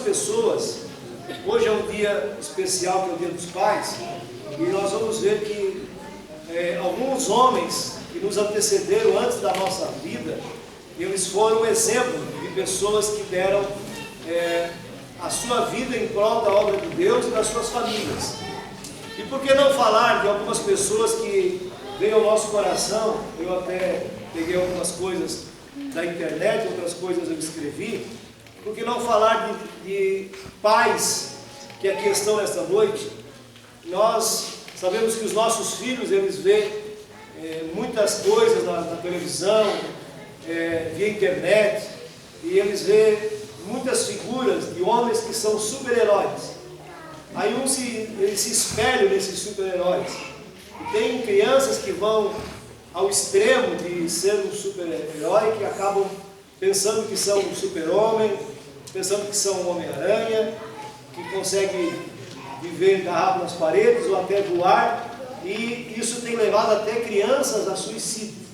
pessoas, hoje é um dia especial, que é o Dia dos Pais, e nós vamos ver que alguns homens que nos antecederam antes da nossa vida, eles foram exemplo de pessoas que deram a sua vida em prol da obra de Deus e das suas famílias. E por que não falar de algumas pessoas que veio ao nosso coração? Eu até peguei algumas coisas da internet, outras coisas eu escrevi. Por que não falar de pais, que é a questão nesta noite? Nós sabemos que os nossos filhos, eles veem muitas coisas na televisão, via internet, e eles veem muitas figuras de homens que são super-heróis. Aí eles se espelham nesses super-heróis. E tem crianças que vão ao extremo de ser um super-herói, que acabam pensando que são um super-homem, pensando que são um Homem-Aranha, que consegue viver agarrado nas paredes ou até voar, e isso tem levado até crianças a suicídio,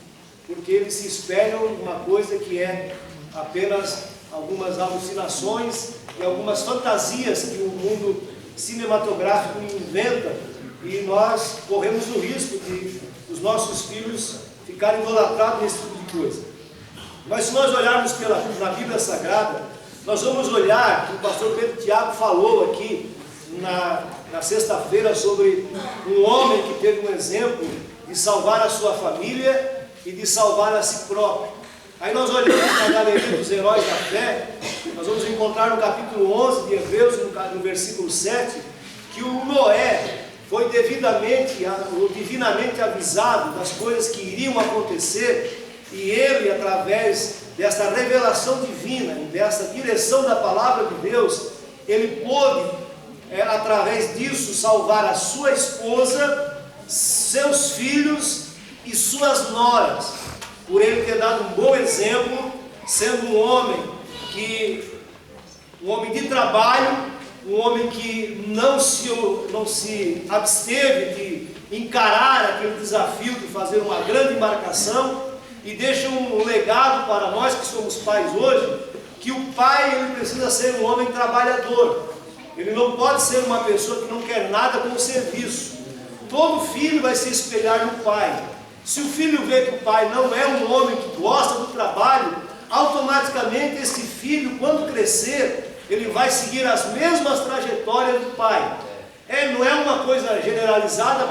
porque eles se espelham em uma coisa que é apenas algumas alucinações e algumas fantasias que o mundo cinematográfico inventa, e nós corremos o risco de os nossos filhos ficarem idolatrados nesse tipo de coisa. Mas se nós olharmos na Bíblia Sagrada, nós vamos olhar que o pastor Pedro Tiago falou aqui na sexta-feira sobre um homem que teve um exemplo de salvar a sua família e de salvar a si próprio. Aí nós olhamos na galeria dos heróis da fé, nós vamos encontrar no capítulo 11 de Hebreus, no versículo 7, que o Noé foi divinamente avisado das coisas que iriam acontecer, e ele, através desta revelação divina e dessa direção da palavra de Deus, ele pôde, através disso, salvar a sua esposa, seus filhos e suas noras, por ele ter dado um bom exemplo, sendo um homem de trabalho, um homem que não se absteve de encarar aquele desafio de fazer uma grande embarcação, e deixa um legado para nós que somos pais hoje, que o pai ele precisa ser um homem trabalhador. Ele não pode ser uma pessoa que não quer nada com o serviço. Todo filho vai se espelhar no pai. Se o filho vê que o pai não é um homem que gosta do trabalho, automaticamente esse filho, quando crescer, ele vai seguir as mesmas trajetórias do pai. Não é uma coisa generalizada,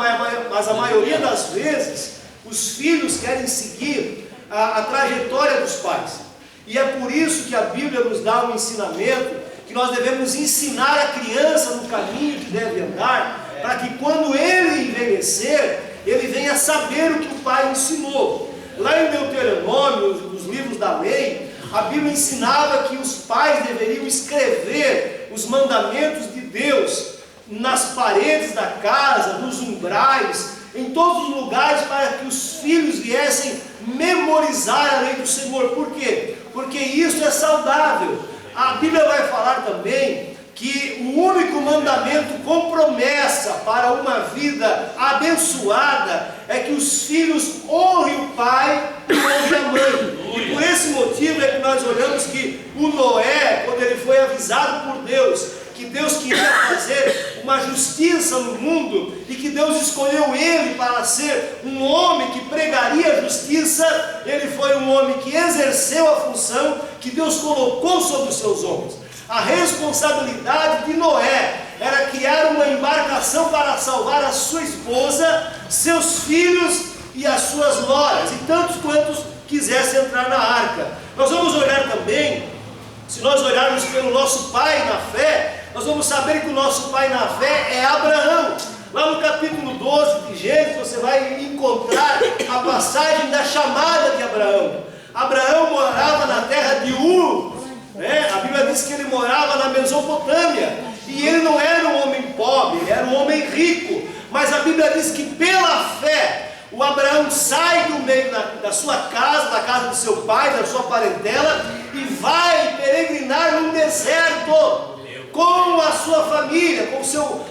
mas a maioria das vezes os filhos querem seguir a trajetória dos pais. E é por isso que a Bíblia nos dá um ensinamento, que nós devemos ensinar a criança no caminho que deve andar, para que quando ele envelhecer, ele venha saber o que o pai ensinou. Lá em Deuteronômio, nos livros da lei, a Bíblia ensinava que os pais deveriam escrever os mandamentos de Deus nas paredes da casa, nos umbrais, em todos os lugares, para que os filhos viessem memorizar a lei do Senhor. Por quê? Porque isso é saudável. A Bíblia vai falar também que o único mandamento com promessa para uma vida abençoada é que os filhos honrem o pai e honrem a mãe. E por esse motivo é que nós olhamos que o Noé, quando ele foi avisado por Deus, que Deus queria fazer uma justiça no mundo, e que Deus escolheu ele para ser um homem que pregaria a justiça, ele foi um homem que exerceu a função que Deus colocou sobre os seus ombros. A responsabilidade de Noé era criar uma embarcação para salvar a sua esposa, seus filhos e as suas noras, e tantos quantos quisessem entrar na arca. Nós vamos olhar também, se nós olharmos pelo nosso pai na fé, nós vamos saber que o nosso pai na fé é Abraão. Lá no capítulo 12 de Gênesis, você vai encontrar a passagem da chamada de Abraão. Abraão morava na terra de Ur, a Bíblia diz que ele morava na Mesopotâmia, e ele não era um homem pobre, ele era um homem rico, mas a Bíblia diz que pela fé, o Abraão sai do meio da sua casa, da casa do seu pai, da sua parentela, e vai peregrinar num deserto, com a sua família,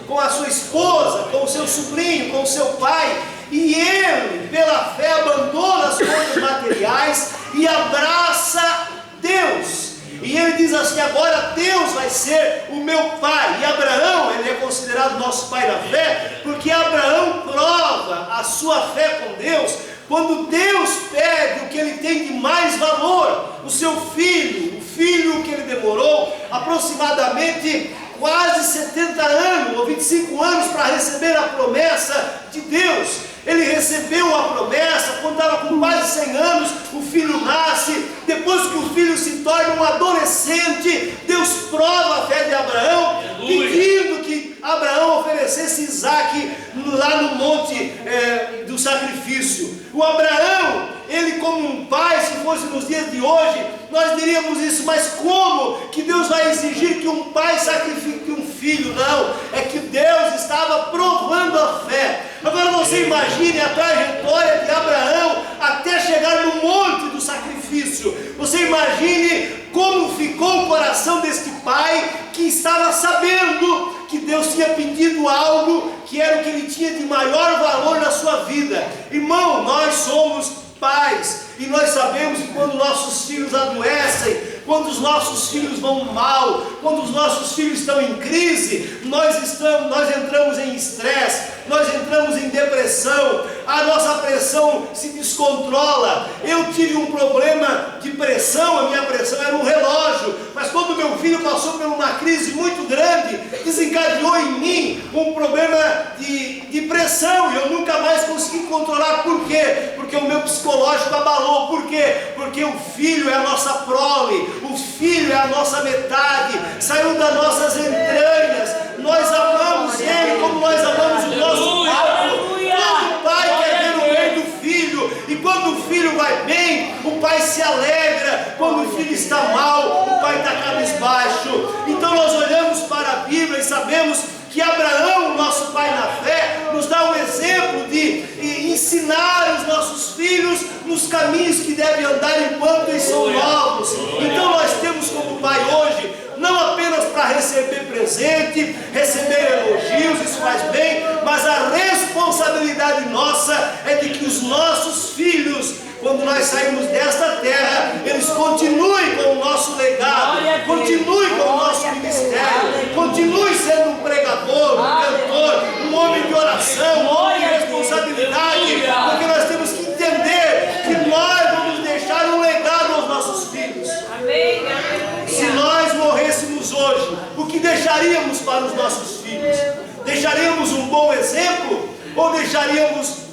com a sua esposa, com o seu sobrinho, com o seu pai, e ele, pela fé, abandona as coisas materiais e abraça Deus. E ele diz assim: agora Deus vai ser o meu pai. E Abraão, ele é considerado nosso pai na fé, porque Abraão prova a sua fé com Deus quando Deus pede o que ele tem de mais valor, o seu filho, o filho que ele demorou aproximadamente quase 70 anos, ou 25 anos para receber a promessa de Deus. Ele recebeu a promessa quando estava com quase 100 anos, o filho nasce. Depois que o filho se torna um adolescente, Deus prova a fé de Abraão, pedindo que Abraão oferecesse Isaque lá no monte do sacrifício. O Abraão, ele como um pai, se fosse nos dias de hoje, nós diríamos isso: mas como que Deus vai exigir que um pai sacrifique um filho? Não, é que Deus estava provando a fé. Agora você imagine a trajetória de Abraão até chegar no monte do sacrifício. Você imagine como ficou o coração deste pai, que estava sabendo que Deus tinha pedido algo que era o que ele tinha de maior valor na sua vida. Irmão, nós somos pais, e nós sabemos que quando nossos filhos adoecem, quando os nossos filhos vão mal, quando os nossos filhos estão em crise, nós entramos em estresse, nós entramos em depressão, a nossa pressão se descontrola. Eu tive um problema de pressão, a minha pressão era um relógio, mas quando meu filho passou por uma crise muito grande, desencadeou em mim um problema de pressão, e eu nunca mais consegui controlar. Por quê? Porque o meu psicológico abalou. Por quê? Porque o filho é a nossa prole, o filho é a nossa metade, saiu das nossas entranhas. Nós amamos ele como nós amamos o nosso corpo. Todo pai quer ver o bem do filho, e quando o filho vai bem, o pai se alegra. Quando o filho está mal, o pai está cabisbaixo. Então nós olhamos para a Bíblia e sabemos que Abraão, nosso pai na fé, nos dá um exemplo de ensinar os nossos filhos nos caminhos que devem andar enquanto eles são novos. Então nós temos como pai hoje, não apenas para receber presente, receber elogios, isso faz bem, mas a responsabilidade nossa é de que os nossos filhos, quando nós saímos desta terra, eles continuem com o nosso legado, continuem com o nosso ministério, continuem sendo um pregador, um cantor, um homem de oração, um homem de responsabilidade, porque nós temos que entender que nós vamos deixar um legado aos nossos filhos. Se nós morrêssemos hoje, o que deixaríamos para os nossos filhos? Deixaríamos um bom exemplo ou deixaríamos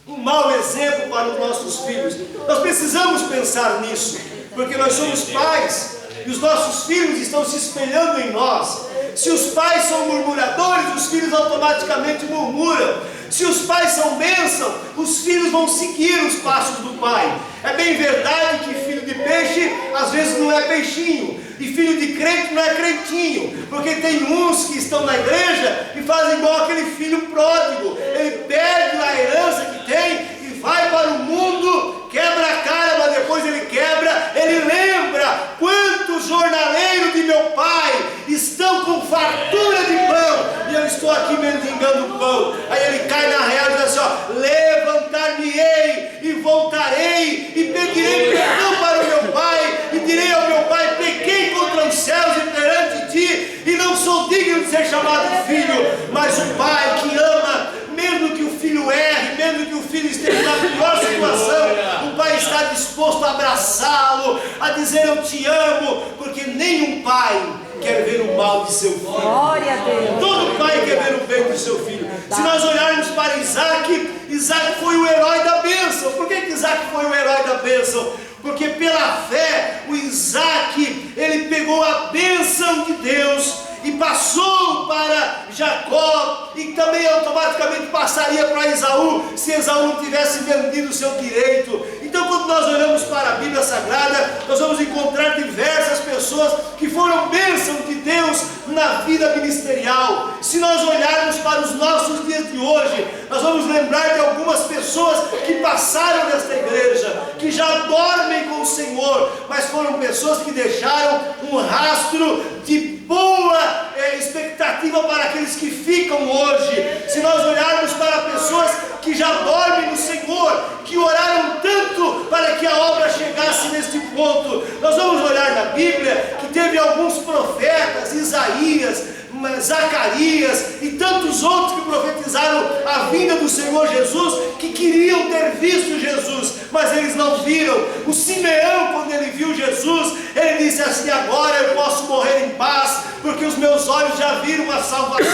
um mau exemplo para os nossos filhos? Nós precisamos pensar nisso, porque nós somos pais e os nossos filhos estão se espelhando em nós. Se os pais são murmuradores, os filhos automaticamente murmuram. Se os pais são bênção, os filhos vão seguir os passos do pai. É bem verdade que filho de peixe às vezes não é peixinho, e filho de crente não é crentinho, porque tem uns que estão na igreja e fazem igual aquele filho pródigo. Ele perde a herança que tem e vai para o mundo, quebra a cara, mas depois ele quebra, ele lembra quantos jornaleiros de meu pai estão com fartura de pão e eu estou aqui mendigando pão. Aí ele cai na real e diz assim: ó, levantar-me-ei e voltarei e pedirei perdão para o meu pai e direi ao meu pai: pequei contra os céus e perante ti e não sou digno de ser chamado filho. Mas o pai que ama, mesmo que o filho erre, mesmo que o filho esteja na pior situação, o pai está disposto a abraçá-lo, a dizer: eu te amo, porque nenhum pai quer ver o mal de seu filho. Glória a Deus. Todo pai quer ver o bem do seu filho. Se nós olharmos para Isaque, Isaque foi o herói da bênção. Por que Isaque foi o herói da bênção? Porque pela fé, o Isaque, ele pegou a bênção de Deus e passou para Jacó, e também automaticamente passaria para Esaú, se Esaú não tivesse vendido o seu direito. Então, quando nós olhamos para a Bíblia Sagrada, nós vamos encontrar diversas pessoas que foram bênção de Deus na vida ministerial. Se nós olharmos para os nossos dias de hoje, nós vamos lembrar de algumas pessoas que passaram nesta igreja, que já dormem com o Senhor, mas foram pessoas que deixaram um rastro de boa expectativa para aqueles que ficam hoje. Se nós olharmos para pessoas que já dormem no Senhor, que oraram tanto para que a obra chegasse neste ponto, nós vamos olhar na Bíblia teve alguns profetas, Isaías, Zacarias e tantos outros que profetizaram a vinda do Senhor Jesus, que queriam ter visto Jesus, mas eles não viram. O Simeão, quando ele viu Jesus, ele disse assim: agora eu posso morrer em paz, porque os meus olhos já viram a salvação.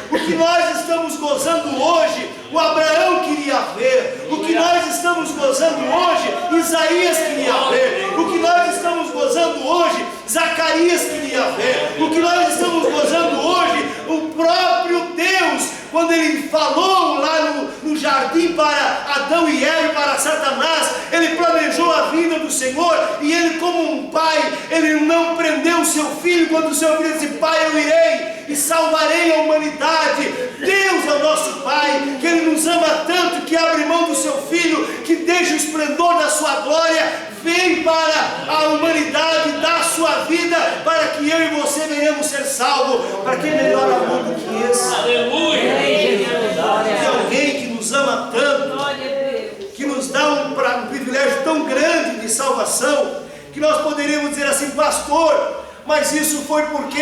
O que nós estamos gozando hoje, o Abraão queria ver. O que nós estamos gozando hoje, Isaías queria ver. O que nós estamos gozando hoje, Zacarias queria ver. O que nós estamos gozando hoje, o próprio Deus, quando ele falou lá no jardim para Adão e Eva e para Satanás, ele planejou a vinda do Senhor, e ele, como um pai, ele não prendeu o seu filho quando o seu filho disse: pai, eu irei e salvarei a humanidade. Deus é o nosso Pai, que Ele nos ama tanto, que abre mão do seu Filho, que deixa o esplendor da sua glória, vem para a humanidade, dá a sua vida, para que eu e você venhamos ser salvos. Para que melhor amor do que esse? Aleluia! Tem alguém que nos ama tanto, que nos dá um privilégio tão grande de salvação, que nós poderíamos dizer assim: pastor, mas isso foi porque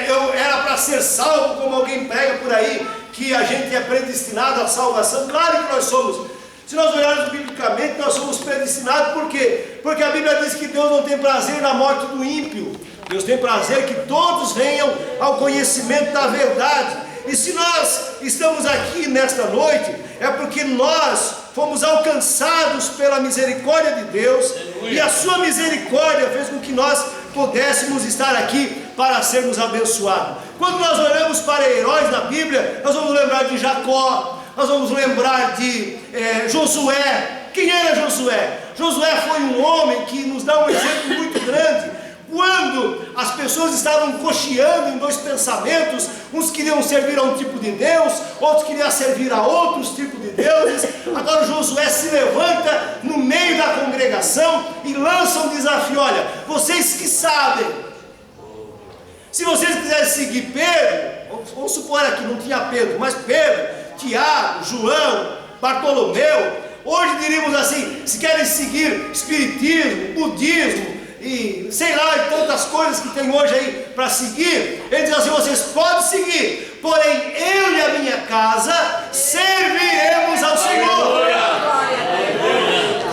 eu era para ser salvo, como alguém prega por aí, que a gente é predestinado à salvação. Claro que nós somos. Se nós olharmos biblicamente, nós somos predestinados. Por quê? Porque a Bíblia diz que Deus não tem prazer na morte do ímpio. Deus tem prazer que todos venham ao conhecimento da verdade. E se nós estamos aqui nesta noite, é porque nós fomos alcançados pela misericórdia de Deus, e a sua misericórdia fez com que nós pudéssemos estar aqui para sermos abençoados. Quando nós olhamos para heróis na Bíblia, nós vamos lembrar de Jacó, nós vamos lembrar de Josué. Quem era Josué? Josué foi um homem que nos dá um exemplo muito grande. Quando as pessoas estavam cocheando em dois pensamentos, uns queriam servir a um tipo de Deus, outros queriam servir a outros tipos de deuses, agora Josué se levanta no meio da congregação e lança um desafio: olha, vocês que sabem, se vocês quiserem seguir Pedro, vamos supor aqui não tinha Pedro, mas Pedro, Tiago, João, Bartolomeu, hoje diríamos assim, se querem seguir espiritismo, budismo, e sei lá, e tantas coisas que tem hoje aí para seguir, ele diz assim: vocês podem seguir, porém eu e a minha casa serviremos ao Senhor.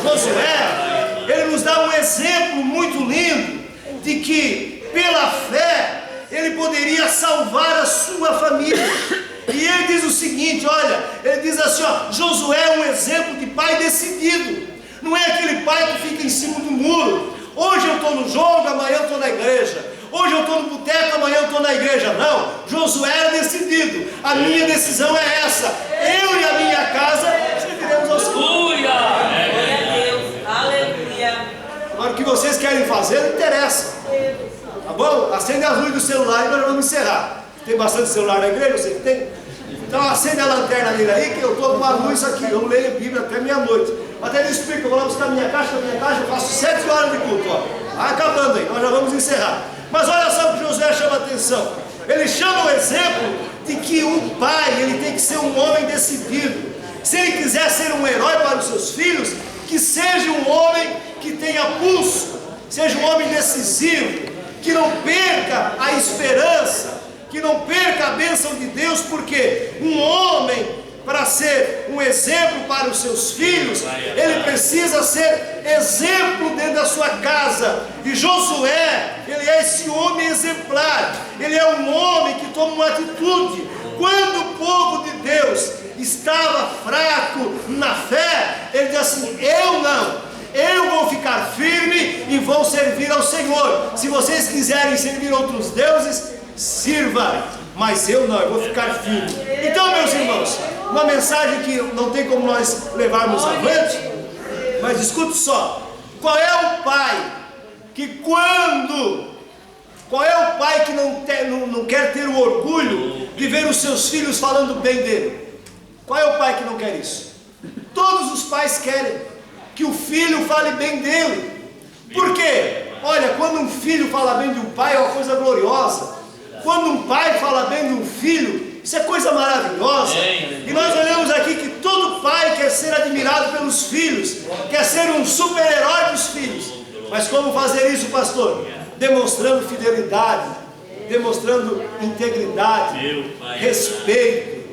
Josué, ele nos dá um exemplo muito lindo de que pela fé ele poderia salvar a sua família. E ele diz o seguinte, olha, ele diz assim, ó, Josué é um exemplo de pai decidido. Não é aquele pai que fica em cima do muro: hoje eu estou no jogo, amanhã eu estou na igreja. Hoje eu estou no boteco, amanhã eu estou na igreja. Não, Josué era decidido: a minha decisão é essa, eu e a minha casa serviremos ao Senhor. Glória a Deus, aleluia. Agora o que vocês querem fazer não interessa, tá bom? Acende as luzes do celular e nós vamos encerrar. Tem bastante celular na igreja, eu sei que tem. Então acende a lanterna dele aí, que eu estou com uma luz aqui. Eu leio a Bíblia até meia-noite. Até ele explica, eu vou lá buscar minha caixa, eu faço 7 horas de culto, ó. Vai acabando aí, nós já vamos encerrar. Mas olha só o que Josué chama a atenção. Ele chama o exemplo de que o pai, ele tem que ser um homem decidido. Se ele quiser ser um herói para os seus filhos, que seja um homem que tenha pulso, seja um homem decisivo, que não perca a esperança, que não perca a bênção de Deus, porque um homem, para ser um exemplo para os seus filhos, ele precisa ser exemplo dentro da sua casa. E Josué, ele é esse homem exemplar, ele é um homem que toma uma atitude. Quando o povo de Deus estava fraco na fé, ele diz assim: eu vou ficar firme e vou servir ao Senhor. Se vocês quiserem servir outros deuses, sirva, mas eu não, eu vou ficar firme. Então, meus irmãos, uma mensagem que não tem como nós levarmos avante, mas escute só: qual é o pai que não quer ter o orgulho de ver os seus filhos falando bem dele? Qual é o pai que não quer isso? Todos os pais querem que o filho fale bem dele. Por quê? Olha, quando um filho fala bem de um pai é uma coisa gloriosa. Quando um pai fala bem de um filho, isso é coisa maravilhosa. E nós olhamos aqui que todo pai quer ser admirado pelos filhos, quer ser um super-herói dos filhos. Mas como fazer isso, pastor? demonstrando fidelidade, demonstrando integridade, respeito,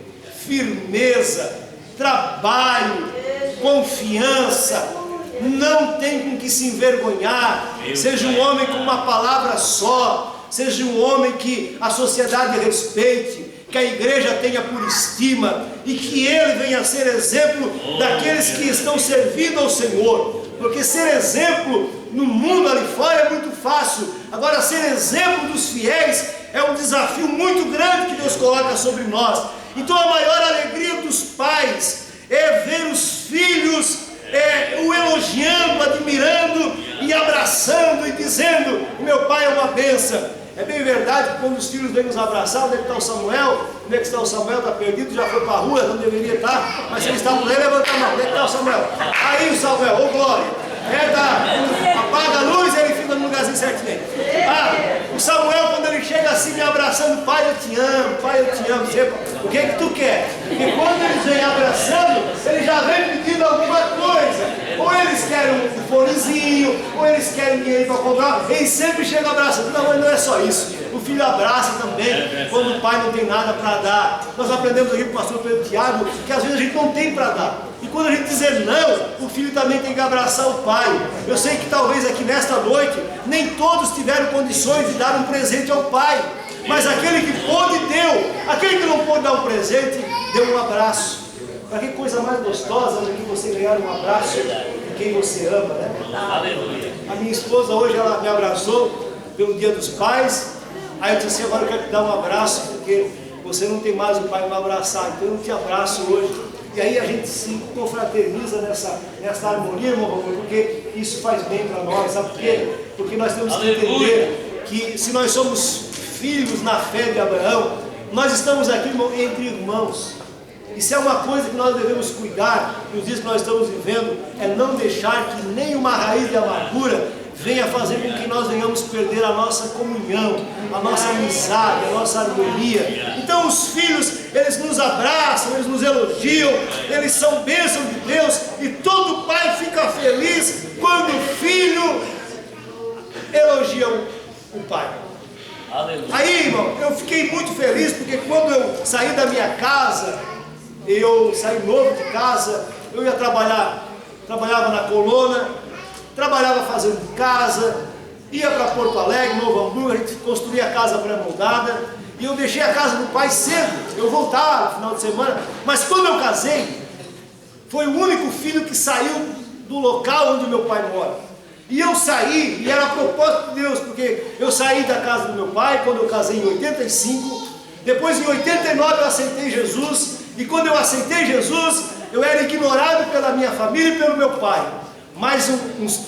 firmeza, trabalho, confiança. Não tem com que se envergonhar. Seja um homem com uma palavra só, seja um homem que a sociedade respeite, que a igreja tenha por estima, e que ele venha a ser exemplo daqueles que estão servindo ao Senhor. Porque ser exemplo no mundo ali fora é muito fácil, agora ser exemplo dos fiéis é um desafio muito grande que Deus coloca sobre nós. Então a maior alegria dos pais é ver os filhos o elogiando, admirando e abraçando e dizendo: meu pai é uma bênção. É bem verdade que quando os filhos vêm nos abraçar, onde é que está o Samuel? Onde é que está o Samuel? Está perdido, já foi para a rua, não deveria estar, mas se ele está por aí, levanta a mão. Onde é que está o Samuel? Aí o Samuel, ô glória! Apaga a luz e ele fica no lugarzinho certinho. O Samuel, quando ele chega assim me abraçando: pai, eu te amo, pai, eu te amo. O que é que tu quer? Porque quando eles vêm abraçando, ele já vem pedindo alguma coisa. Ou eles querem um fonezinho, ou eles querem dinheiro para comprar. Eles sempre chegam abraçando. Não, mas não é só isso. O filho abraça também quando o pai não tem nada para dar. Nós aprendemos aqui com o pastor Pedro Tiago que às vezes a gente não tem para dar. E quando a gente dizer não, o filho também tem que abraçar o pai. Eu sei que talvez aqui nesta noite nem todos tiveram condições de dar um presente ao pai, mas aquele que pôde deu. Aquele que não pôde dar um presente, deu um abraço. Para que coisa mais gostosa do que você ganhar um abraço de quem você ama, né? Aleluia. A minha esposa hoje, ela me abraçou pelo Dia dos Pais. Aí eu disse assim: agora eu quero te dar um abraço, porque você não tem mais o pai para me abraçar, então eu te abraço hoje. E aí a gente se confraterniza nessa harmonia, meu amor, porque isso faz bem para nós, sabe por quê? Porque nós temos que entender que se nós somos filhos na fé de Abraão, nós estamos aqui, irmão, entre irmãos. E se é uma coisa que nós devemos cuidar nos dias que nós estamos vivendo, é não deixar que nenhuma raiz de amargura venha fazer com que nós venhamos perder a nossa comunhão, a nossa amizade, a nossa harmonia. Então os filhos, eles nos abraçam, eles nos elogiam, eles são bênção de Deus, e todo pai fica feliz quando o filho elogia o pai. Aleluia. Aí, irmão, eu fiquei muito feliz, porque quando eu saí da minha casa, eu saí novo de casa, eu ia trabalhar, trabalhava na Colônia, trabalhava fazendo casa, ia para Porto Alegre, Novo Hamburgo, a gente construía a casa pré-moldada, e eu deixei a casa do pai cedo. Eu voltava no final de semana, mas quando eu casei, foi o único filho que saiu do local onde meu pai mora. E eu saí, e era a propósito de Deus, porque eu saí da casa do meu pai quando eu casei em 85, depois em 89 eu aceitei Jesus, e quando eu aceitei Jesus, eu era ignorado pela minha família e pelo meu pai. Mas uns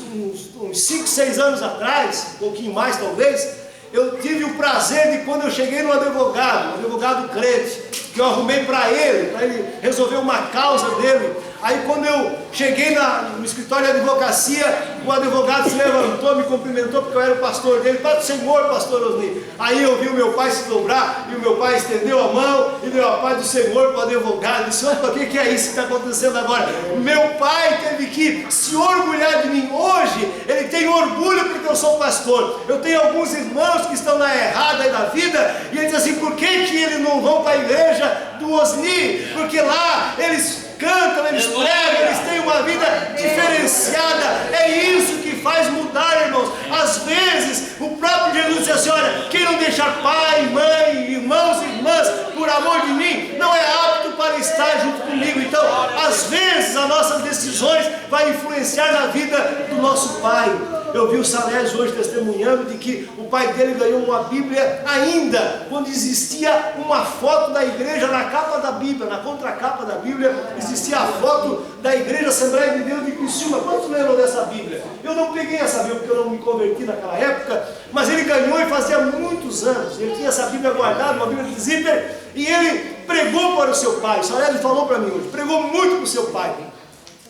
5, 6 anos atrás, um pouquinho mais talvez, eu tive o prazer de, quando eu cheguei no advogado, um advogado crente, que eu arrumei para ele resolver uma causa dele. Aí quando eu cheguei no escritório de advocacia, o advogado se levantou, me cumprimentou, porque eu era o pastor dele. Paz do Senhor, pastor Osni. Aí eu vi o meu pai se dobrar, e o meu pai estendeu a mão, e deu a paz do Senhor para o advogado. Disse: opa, o que é isso que está acontecendo agora? Meu pai teve que se orgulhar de mim. Hoje, ele tem orgulho porque eu sou pastor. Eu tenho alguns irmãos que estão na errada da vida, e ele diz assim: por que eles não vão para a igreja do Osni? Porque lá eles cantam, eles pregam, eles têm uma vida diferenciada. É isso que faz mudar, irmãos. Às vezes o próprio Jesus disse assim: olha, quem não deixar pai, mãe, irmãos e irmãs por amor de mim, não é apto para estar junto comigo. Então, às vezes as nossas decisões vão influenciar na vida do nosso pai. Eu vi o Salés hoje testemunhando de que o pai dele ganhou uma Bíblia ainda quando existia uma foto da igreja na capa da Bíblia, na contracapa da Bíblia, existia a foto da Igreja Assembleia de Deus de Criciúma. Quantos lembram dessa Bíblia? Eu não peguei essa Bíblia porque eu não me converti naquela época, mas ele ganhou e fazia muitos anos. Ele tinha essa Bíblia guardada, uma Bíblia de zíper, e ele pregou para o seu pai. O Salés falou para mim hoje, pregou muito para o seu pai.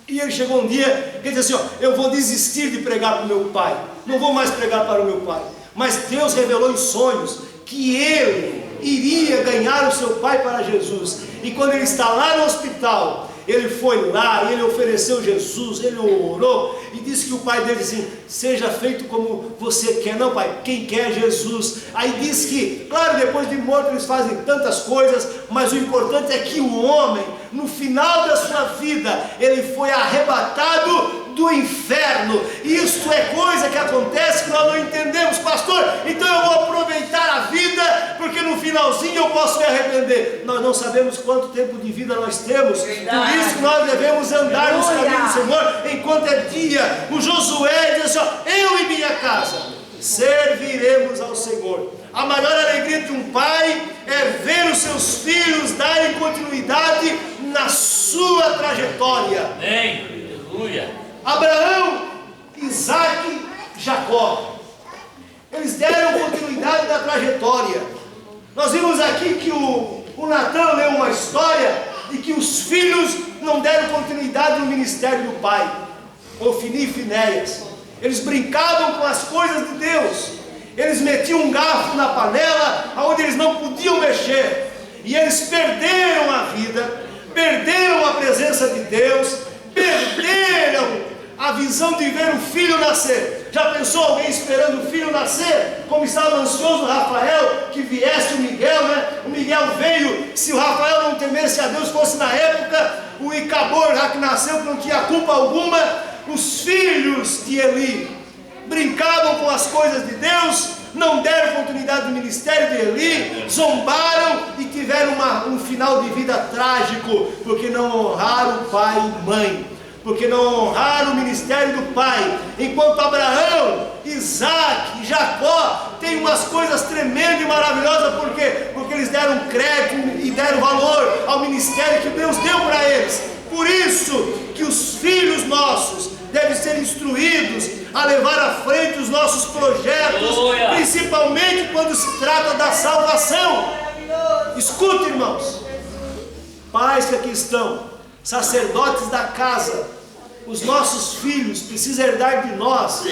E ele chegou um dia que ele disse assim: ó, eu vou desistir de pregar para o meu pai, não vou mais pregar para o meu pai. Mas Deus revelou em sonhos que ele iria ganhar o seu pai para Jesus. E quando ele está lá no hospital, Ele foi lá, ele ofereceu Jesus, ele orou e disse que o pai dele assim, seja feito como você quer. Não, pai, quem quer é Jesus. Aí diz que, claro, depois de morto eles fazem tantas coisas, mas o importante é que o homem, no final da sua vida, ele foi arrebatado do inferno. Isto é coisa que acontece que nós não entendemos, pastor. Então eu vou aproveitar a vida, porque no finalzinho eu posso me arrepender. Nós não sabemos quanto tempo de vida nós temos, por isso que nós devemos andar nos caminhos do Senhor enquanto é dia. O Josué diz assim, ó, eu e minha casa serviremos ao Senhor. A maior alegria de um pai é ver os seus filhos darem continuidade na sua trajetória. Amém. Aleluia. Abraão, Isaac, Jacó, eles deram continuidade na trajetória. Nós vimos aqui que o Natan leu uma história de que os filhos não deram continuidade no ministério do pai, Ofni e Finéias. Eles brincavam com as coisas de Deus, eles metiam um garfo na panela onde eles não podiam mexer, e eles perderam a vida, perderam a presença de Deus, perderam a visão de ver o filho nascer. Já pensou alguém esperando o filho nascer? Como estava ansioso o Rafael que viesse o Miguel, né? O Miguel veio, se o Rafael não temesse a Deus, fosse na época o Icabor, já que nasceu, que não tinha culpa alguma. Os filhos de Eli brincavam com as coisas de Deus, não deram continuidade no ministério de Eli, zombaram e tiveram um final de vida trágico, porque não honraram o pai e mãe, porque não honraram o ministério do pai. Enquanto Abraão, Isaac e Jacó têm umas coisas tremendas e maravilhosas, porque eles deram crédito e deram valor ao ministério que Deus deu para eles. Por isso que os filhos nossos devem ser instruídos a levar à frente os nossos projetos, principalmente quando se trata da salvação. Escuta, irmãos, pais que aqui estão, sacerdotes da casa, os nossos filhos precisam herdar de nós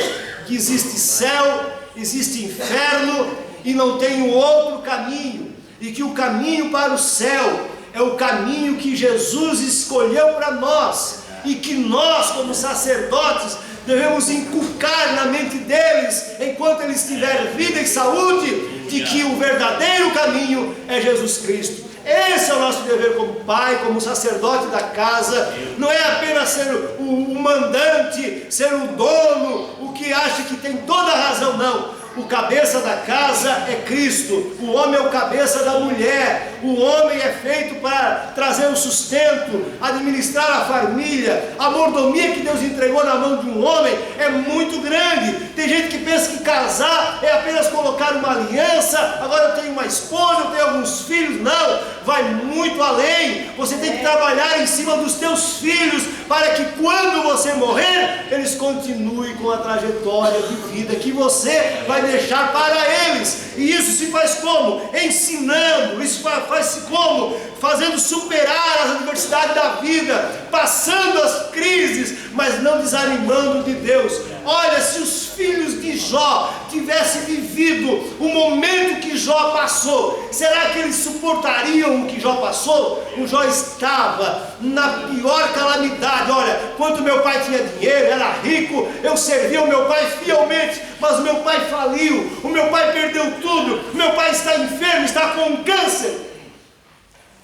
que existe céu, existe inferno e não tem um outro caminho, e que o caminho para o céu é o caminho que Jesus escolheu para nós, e que nós, como sacerdotes, devemos inculcar na mente deles, enquanto eles tiverem vida e saúde, de que o verdadeiro caminho é Jesus Cristo. Esse é o nosso dever como pai, como sacerdote da casa. Não é apenas ser o mandante, ser o dono, o que acha que tem toda a razão, não. O cabeça da casa é Cristo, o homem é o cabeça da mulher, o homem é feito para trazer o sustento, administrar a família. A mordomia que Deus entregou na mão de um homem é muito grande. Tem gente que pensa que casar é apenas colocar uma aliança, agora eu tenho uma esposa, eu tenho alguns filhos. Não, vai muito além. Você tem que trabalhar em cima dos teus filhos, para que quando você morrer, eles continuem com a trajetória de vida que você vai deixar para eles. E isso se faz como? Ensinando. Isso faz-se como? Fazendo superar as adversidades da vida, passando as crises, mas não desanimando de Deus. Olha, se os filhos de Jó tivessem vivido o momento que Jó passou, será que eles suportariam o que Jó passou? O Jó estava na pior calamidade. Olha, quando meu pai tinha dinheiro, era rico, eu servia o meu pai fielmente, mas o meu pai faliu, o meu pai perdeu tudo, o meu pai está enfermo, está com câncer.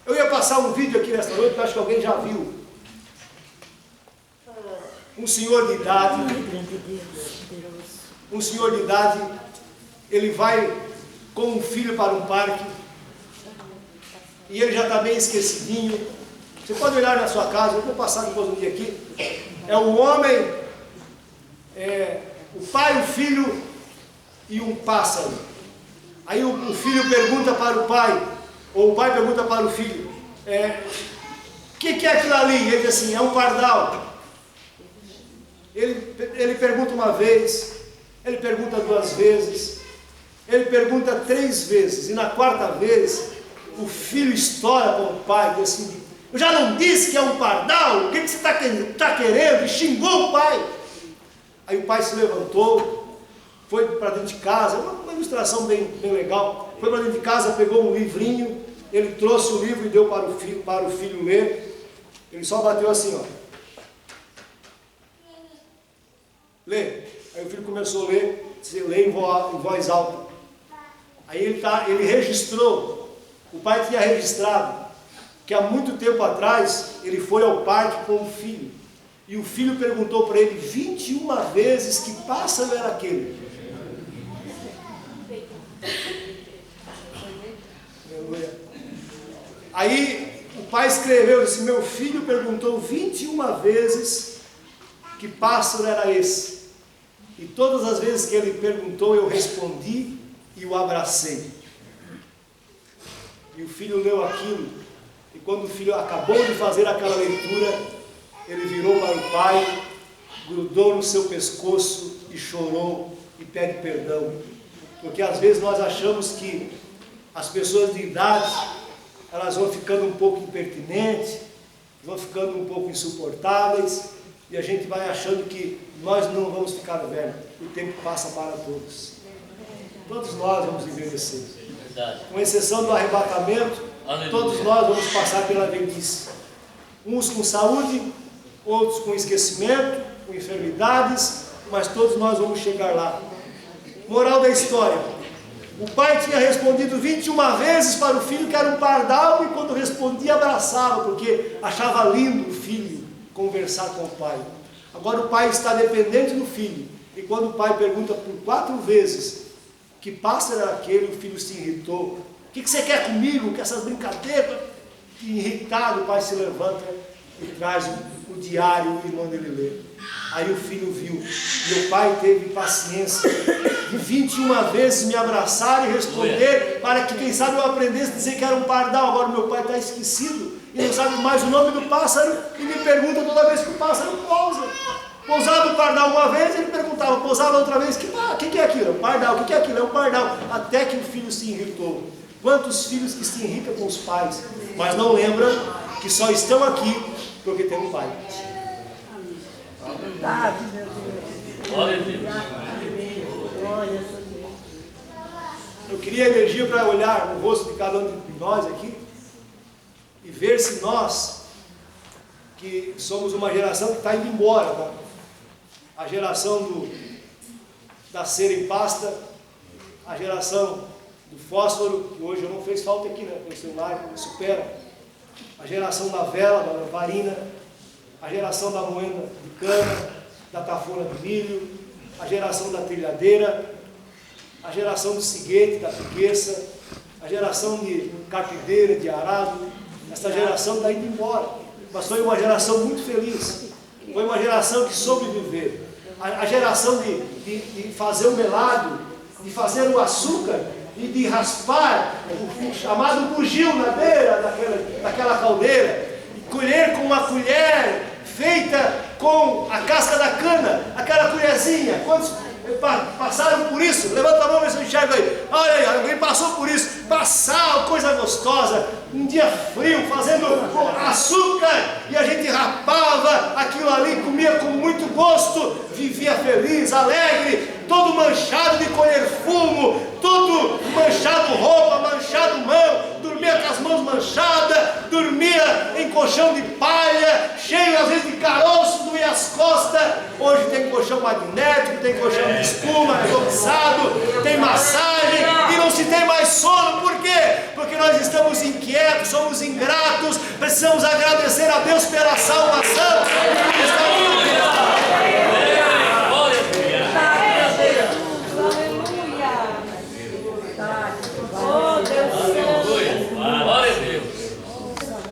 Eu ia passar um vídeo aqui nesta noite, que acho que alguém já viu. Um senhor de idade, ele vai com um filho para um parque, e ele já está bem esquecidinho. Você pode olhar na sua casa, eu vou passar depois um dia aqui. É um homem, o pai, o filho e um pássaro. Aí o filho pergunta para o pai, ou o pai pergunta para o filho, o que é aquilo ali? Ele diz assim, é um pardal. Ele pergunta uma vez, ele pergunta duas vezes, ele pergunta três vezes, e na quarta vez, o filho estoura com o pai, diz assim, eu já não disse que é um pardal, o que você está querendo? E xingou o pai. Aí o pai se levantou, foi para dentro de casa, uma ilustração bem legal, foi para dentro de casa, pegou um livrinho, ele trouxe o livro e deu para o filho ler. Ele só bateu assim, ó. Lê. Aí o filho começou a ler, lê em voz alta. Aí ele registrou, o pai tinha registrado, que há muito tempo atrás ele foi ao parque com o filho. E o filho perguntou para ele 21 vezes que pássaro era aquele. Aí o pai escreveu, disse, meu filho perguntou 21 vezes que pássaro era esse. E todas as vezes que ele perguntou, eu respondi e o abracei. E o filho leu aquilo, e quando o filho acabou de fazer aquela leitura, ele virou para o pai, grudou no seu pescoço e chorou e pede perdão. Porque às vezes nós achamos que as pessoas de idade, elas vão ficando um pouco impertinentes, vão ficando um pouco insuportáveis, e a gente vai achando que nós não vamos ficar velhos. O tempo passa para todos. Todos nós vamos envelhecer. Verdade. Com exceção do arrebatamento, Aleluia. Todos nós vamos passar pela velhice. Uns com saúde, outros com esquecimento, com enfermidades, mas todos nós vamos chegar lá. Moral da história. O pai tinha respondido 21 vezes para o filho que era um pardal, e quando respondia abraçava, porque achava lindo o filho conversar com o pai. Agora o pai está dependente do filho, e quando o pai pergunta por 4 vezes que pássaro era aquele, o filho se irritou. O que você quer comigo? Que essas brincadeiras? Irritado, o pai se levanta e traz o diário e manda ele ler. Aí o filho viu, e o pai teve paciência de 21 vezes me abraçar e responder, para que quem sabe eu aprendesse a dizer que era um pardal. Agora meu pai está esquecido e não sabe mais o nome do pássaro, e me pergunta toda vez que o pássaro pousa. Pousava o pardal uma vez, ele perguntava, pousava outra vez, o que é aquilo? Pardal, o que é aquilo? É um pardal. Até que o filho se irritou. Quantos filhos que se irritam com os pais, mas não lembram que só estão aqui porque tem um pai. Glória a Deus. Eu queria energia para olhar no rosto de cada um de nós aqui e ver se nós, que somos uma geração que está indo embora, tá? A geração da cera em pasta, a geração do fósforo, que hoje não fez falta aqui, né? O celular supera. A geração da vela, da lamparina, a geração da moenda de cana, da tafona de milho, a geração da trilhadeira, a geração do siguete, da piqueça, a geração de carpideira, de arado. Essa geração está indo embora, mas foi uma geração muito feliz, foi uma geração que soube viver. A geração de fazer o melado, de fazer o açúcar e de raspar o chamado bugio na beira daquela caldeira, e colher com uma colher feita com a casca da cana, aquela colherzinha. Quantos passaram por isso? Levanta a mão e você enxerga aí. Olha aí, alguém passou por isso. Passar, coisa gostosa, um dia frio, fazendo açúcar, e a gente rapava aquilo ali, comia com muito gosto, vivia feliz, alegre, todo manchado de colher fumo, todo manchado roupa, manchado mão, dormia com as mãos manchadas, dormia em colchão de palha, cheio às vezes de caroço, doía as costas. Hoje tem colchão magnético, tem colchão de espuma, reforçado, tem massagem, e não se tem mais sono. Por quê? Porque nós estamos inquietos, somos ingratos, precisamos agradecer a Deus pela salvação.